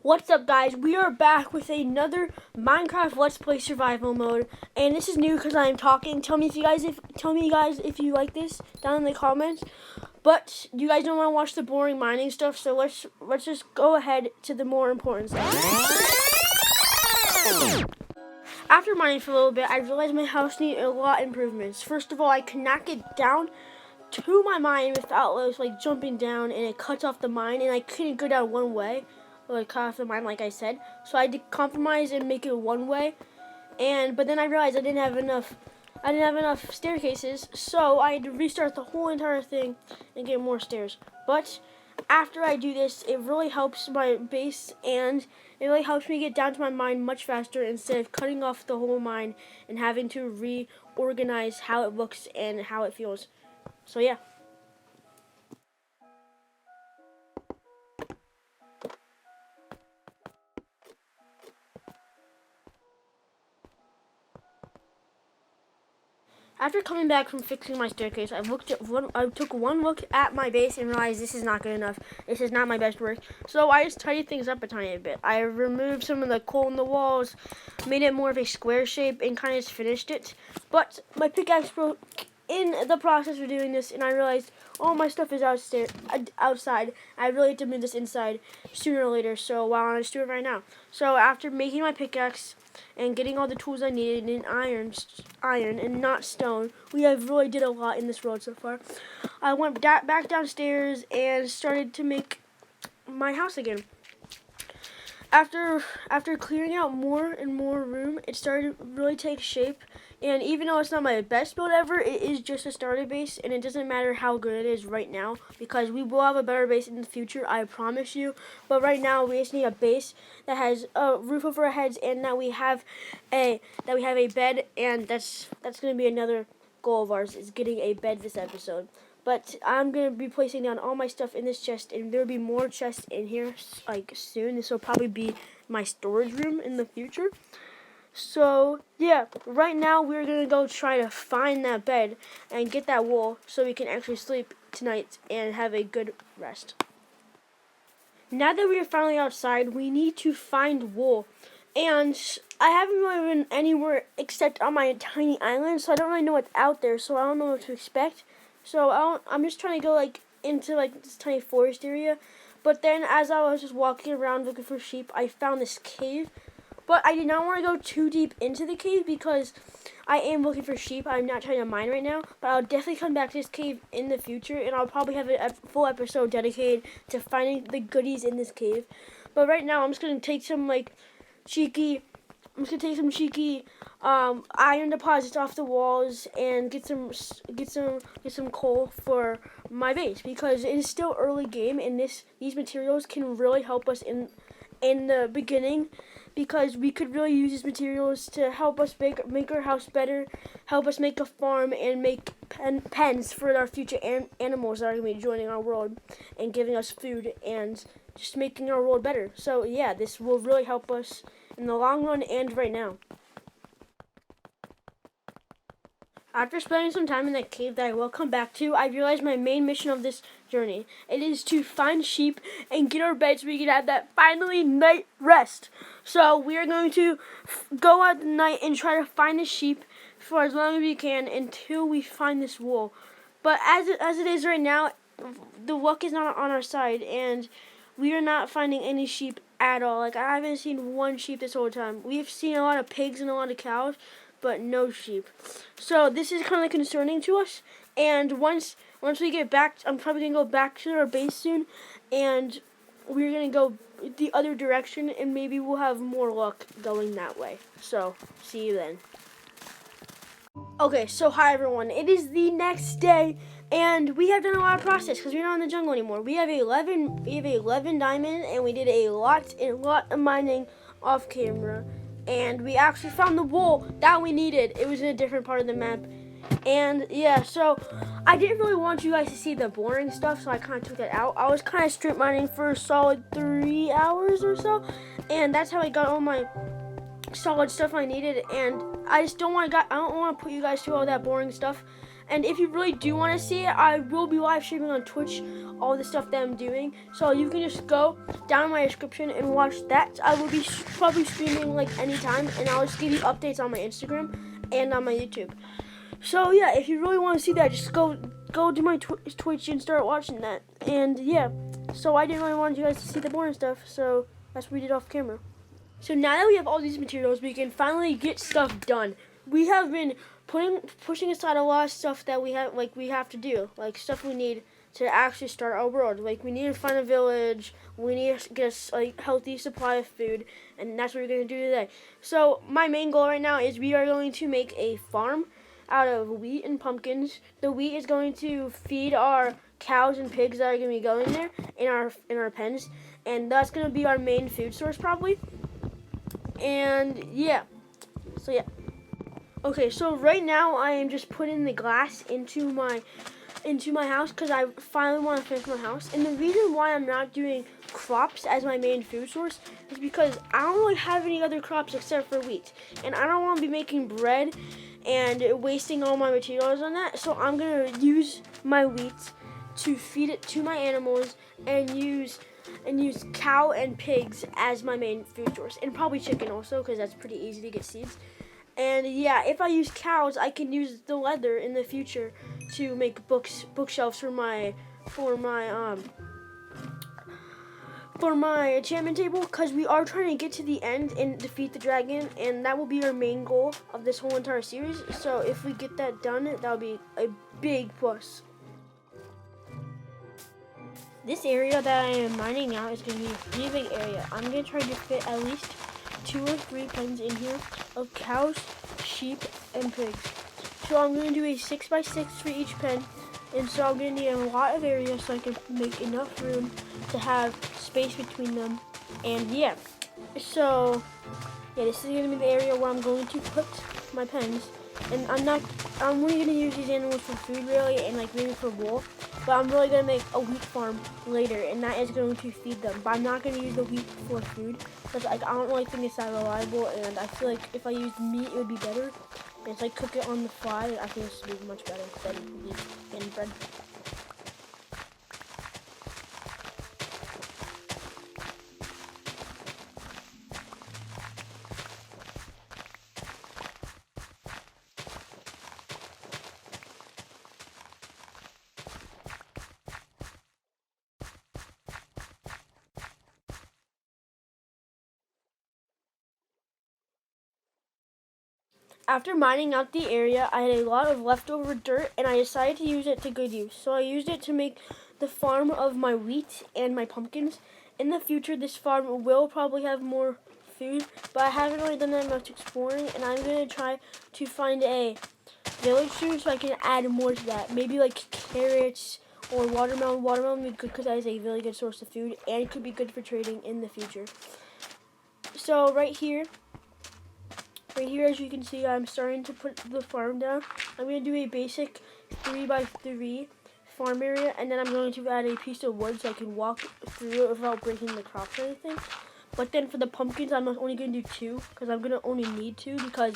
What's up, guys? We are back with another Minecraft Let's Play survival mode, and this is new because I am talking. Tell me guys if you like this down in the comments. But you guys don't want to watch the boring mining stuff, so let's just go ahead to the more important stuff. After mining for a little bit, I realized my house needed a lot of improvements. First of all, I could not get down to my mine without like jumping down, and it cuts off the mine, and I couldn't go down one way. Like cut off the mine, like I said. So I had to compromise and make it one way. But then I realized I didn't have enough staircases, so I had to restart the whole entire thing and get more stairs. But after I do this, it really helps my base, and it really helps me get down to my mine much faster instead of cutting off the whole mine and having to reorganize how it looks and how it feels. So yeah. After coming back from fixing my staircase, I took one look at my base and realized this is not good enough. This is not my best work. So I just tidied things up a tiny bit. I removed some of the coal in the walls, made it more of a square shape, and kind of just finished it. But my pickaxe broke in the process of doing this, and I realized all my stuff is outside. I really have to move this inside sooner or later, so I'll just do it right now. So after making my pickaxe and getting all the tools I needed in iron and not stone, we have really did a lot in this world so far. I went back downstairs and started to make my house again. After clearing out more and more room, it started to really take shape. And even though it's not my best build ever, it is just a starter base, and it doesn't matter how good it is right now, because we will have a better base in the future, I promise you. But right now, we just need a base that has a roof over our heads, and that we have a bed, and that's going to be another goal of ours, is getting a bed this episode. But I'm going to be placing down all my stuff in this chest, and there will be more chests in here like soon. This will probably be my storage room in the future. So, yeah, right now we're going to go try to find that bed and get that wool so we can actually sleep tonight and have a good rest. Now that we are finally outside, we need to find wool. And I haven't really been anywhere except on my tiny island, so I don't really know what's out there, so I don't know what to expect. So I'm just trying to go into this tiny forest area. But then as I was just walking around looking for sheep, I found this cave. But I did not want to go too deep into the cave because I am looking for sheep. I'm not trying to mine right now, but I'll definitely come back to this cave in the future, and I'll probably have a full episode dedicated to finding the goodies in this cave. But right now, I'm just gonna take some cheeky iron deposits off the walls and get some coal for my base, because it is still early game, and these materials can really help us in the beginning, because we could really use these materials to help us make our house better, help us make a farm, and make pens for our future animals that are going to be joining our world and giving us food and just making our world better. So yeah, this will really help us in the long run and right now. After spending some time in that cave that I will come back to, I realized my main mission of this journey. It is to find sheep and get our beds so we can have that finally night rest. So we are going to go out at night and try to find the sheep for as long as we can until we find this wool. But as it is right now, the luck is not on our side, and we are not finding any sheep at all. I haven't seen one sheep this whole time. We've seen a lot of pigs and a lot of cows, but no sheep. So this is kind of concerning to us. And once we get back, I'm probably going to go back to our base soon, and we're going to go the other direction, and maybe we'll have more luck going that way. So, see you then. Okay, so hi everyone. It is the next day, and we have done a lot of process because we're not in the jungle anymore. We have 11 diamonds, and we did a lot of mining off camera. And we actually found the wool that we needed. It was in a different part of the map. And yeah, so I didn't really want you guys to see the boring stuff, so I kind of took that out. I was kind of strip mining for a solid 3 hours or so, and that's how I got all my solid stuff I needed. And I don't want to put you guys through all that boring stuff. And if you really do want to see it, I will be live streaming on Twitch all the stuff that I'm doing. So you can just go down in my description and watch that. I will be probably streaming like anytime, and I'll just give you updates on my Instagram and on my YouTube. So yeah, if you really want to see that, just go to my Twitch and start watching that. And yeah, so I didn't really want you guys to see the boring stuff, so that's what we did off camera. So now that we have all these materials, we can finally get stuff done. We have been pushing aside a lot of stuff that we have to do, like stuff we need to actually start our world. Like we need to find a village, we need to get a healthy supply of food, and that's what we're going to do today. So my main goal right now is we are going to make a farm out of wheat and pumpkins. The wheat is going to feed our cows and pigs that are going to be going there in our pens, and that's going to be our main food source probably. And yeah, so yeah. Okay, so right now I am just putting the glass into my house because I finally want to finish my house. And the reason why I'm not doing crops as my main food source is because I don't really have any other crops except for wheat, and I don't want to be making bread and wasting all my materials on that. So I'm gonna use my wheat to feed it to my animals and use cow and pigs as my main food source, and probably chicken also because that's pretty easy to get seeds. And yeah, if I use cows, I can use the leather in the future to make bookshelves for my enchantment table, because we are trying to get to the end and defeat the dragon, and that will be our main goal of this whole entire series. So if we get that done, that'll be a big plus. This area that I am mining now is going to be a pretty big area. I'm going to try to fit at least 2 or 3 pens in here of cows, sheep, and pigs. So I'm going to do a 6x6 for each pen, and so I'm going to need a lot of area so I can make enough room to have space between them. And yeah, so yeah, this is going to be the area where I'm going to put my pens. And I'm only going to use these animals for food really, and like maybe for wool. But I'm really going to make a wheat farm later, and that is going to feed them. But I'm not going to use the wheat for food, because I don't really think it's that reliable, and I feel like if I used meat, it would be better. And if I cook it on the fly, I think this would be much better than wheat and bread. After mining out the area, I had a lot of leftover dirt, and I decided to use it to good use. So I used it to make the farm of my wheat and my pumpkins. In the future, this farm will probably have more food, but I haven't really done that much exploring, and I'm going to try to find a village soon so I can add more to that. Maybe like carrots or watermelon. Watermelon would be good because that is a really good source of food, and it could be good for trading in the future. So right here, as you can see, I'm starting to put the farm down. I'm going to do a basic 3x3 farm area, and then I'm going to add a piece of wood so I can walk through it without breaking the crops or anything. But then for the pumpkins, I'm only going to do 2, because I'm going to only need 2, because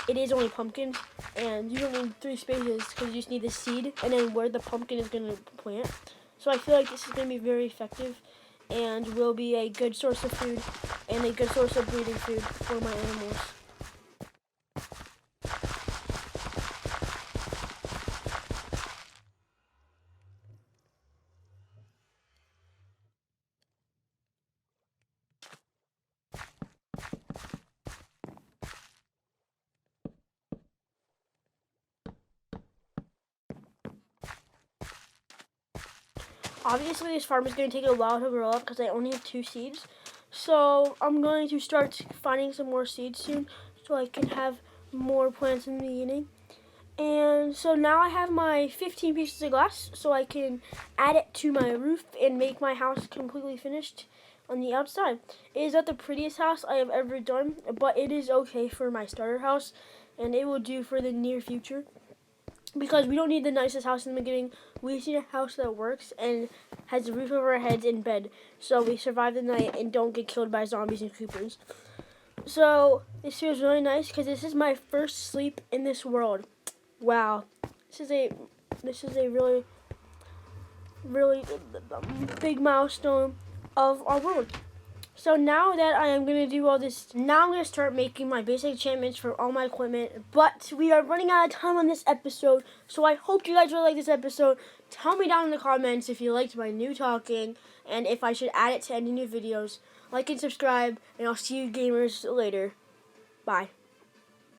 it is only pumpkins, and you don't need 3 spaces, because you just need the seed, and then where the pumpkin is going to plant. So I feel like this is going to be very effective, and will be a good source of food, and a good source of breeding food for my animals. Obviously, this farm is going to take a while to grow up because I only have 2 seeds. So I'm going to start finding some more seeds soon so I can have more plants in the beginning. And so now I have my 15 pieces of glass, so I can add it to my roof and make my house completely finished on the outside. It is not the prettiest house I have ever done, but it is okay for my starter house, and it will do for the near future. Because we don't need the nicest house in the beginning. We just need a house that works and has a roof over our heads and bed, so we survive the night and don't get killed by zombies and creepers. So this feels really nice because this is my first sleep in this world. Wow, This is a really big milestone of our world. So now that I am going to do all this, now I'm going to start making my basic enchantments for all my equipment. But we are running out of time on this episode, so I hope you guys really like this episode. Tell me down in the comments if you liked my new talking and if I should add it to any new videos. Like and subscribe, and I'll see you gamers later. Bye.